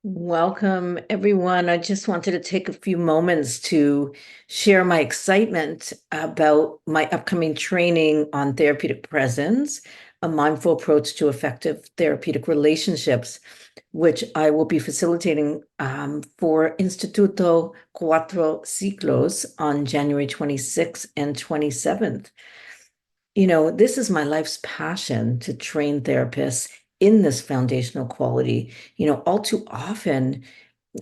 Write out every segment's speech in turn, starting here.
Welcome, everyone. I just wanted to take a few moments to share my excitement about my upcoming training on therapeutic presence, a mindful approach to effective therapeutic relationships, which I will be facilitating for Instituto Cuatro Ciclos on January 26th and 27th. This is my life's passion to train therapists in this foundational quality. All too often,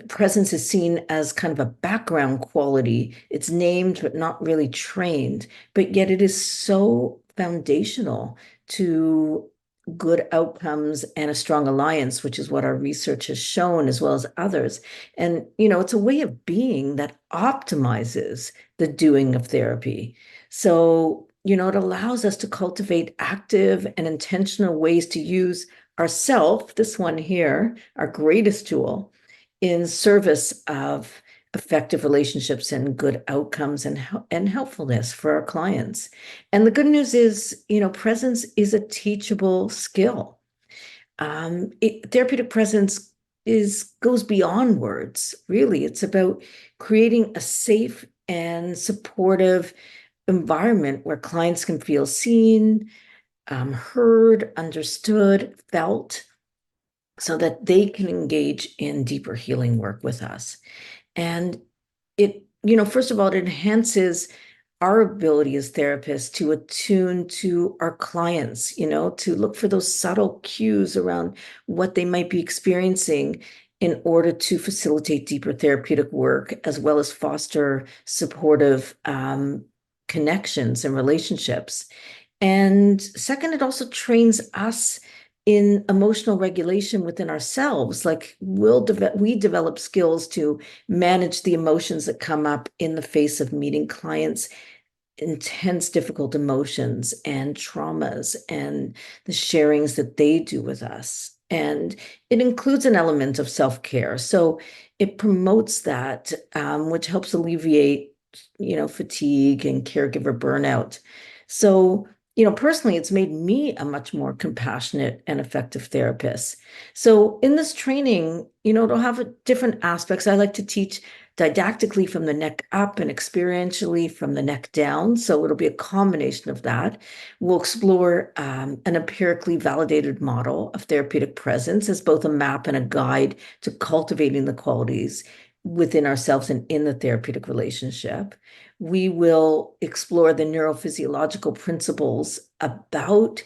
presence is seen as kind of a background quality. It's named, but not really trained. But yet it is so foundational to good outcomes and a strong alliance, which is what our research has shown, as well as others. And, it's a way of being that optimizes the doing of therapy. So, it allows us to cultivate active and intentional ways to use ourself, this one here, our greatest tool, in service of effective relationships and good outcomes and helpfulness for our clients. And the good news is, presence is a teachable skill. Therapeutic presence goes beyond words, really. It's about creating a safe and supportive environment where clients can feel seen, heard, understood, felt, so that they can engage in deeper healing work with us. And first of all, it enhances our ability as therapists to attune to our clients, to look for those subtle cues around what they might be experiencing in order to facilitate deeper therapeutic work, as well as foster supportive connections and relationships. And second, it also trains us in emotional regulation within ourselves. Like we develop skills to manage the emotions that come up in the face of meeting clients' intense, difficult emotions and traumas and the sharings that they do with us. And it includes an element of self-care. So it promotes that, which helps alleviate, fatigue and caregiver burnout. So personally, it's made me a much more compassionate and effective therapist. So in this training, it'll have different aspects. I like to teach didactically from the neck up and experientially from the neck down. So it'll be a combination of that. We'll explore an empirically validated model of therapeutic presence as both a map and a guide to cultivating the qualities within ourselves and in the therapeutic relationship. We will explore the neurophysiological principles about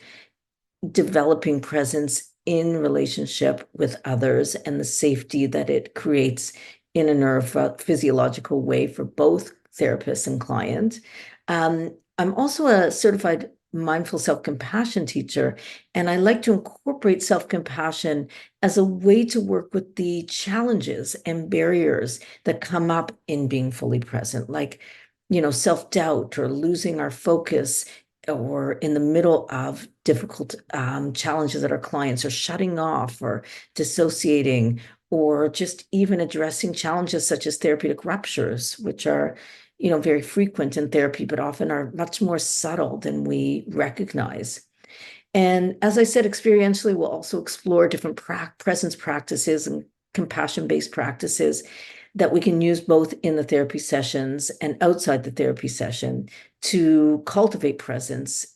developing presence in relationship with others and the safety that it creates in a neurophysiological way for both therapist and client. I'm also a certified mindful self-compassion teacher, and I like to incorporate self-compassion as a way to work with the challenges and barriers that come up in being fully present, like self-doubt or losing our focus, or in the middle of difficult challenges that our clients are shutting off or dissociating, or just even addressing challenges such as therapeutic ruptures, which are very frequent in therapy, but often are much more subtle than we recognize. And as I said, experientially, we'll also explore different presence practices and compassion-based practices that we can use both in the therapy sessions and outside the therapy session to cultivate presence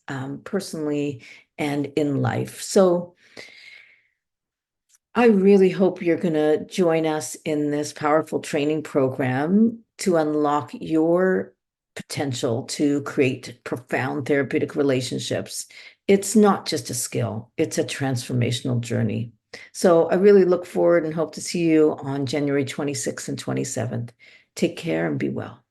personally and in life. So I really hope you're going to join us in this powerful training program to unlock your potential to create profound therapeutic relationships. It's not just a skill, it's a transformational journey. So I really look forward and hope to see you on January 26th and 27th. Take care and be well.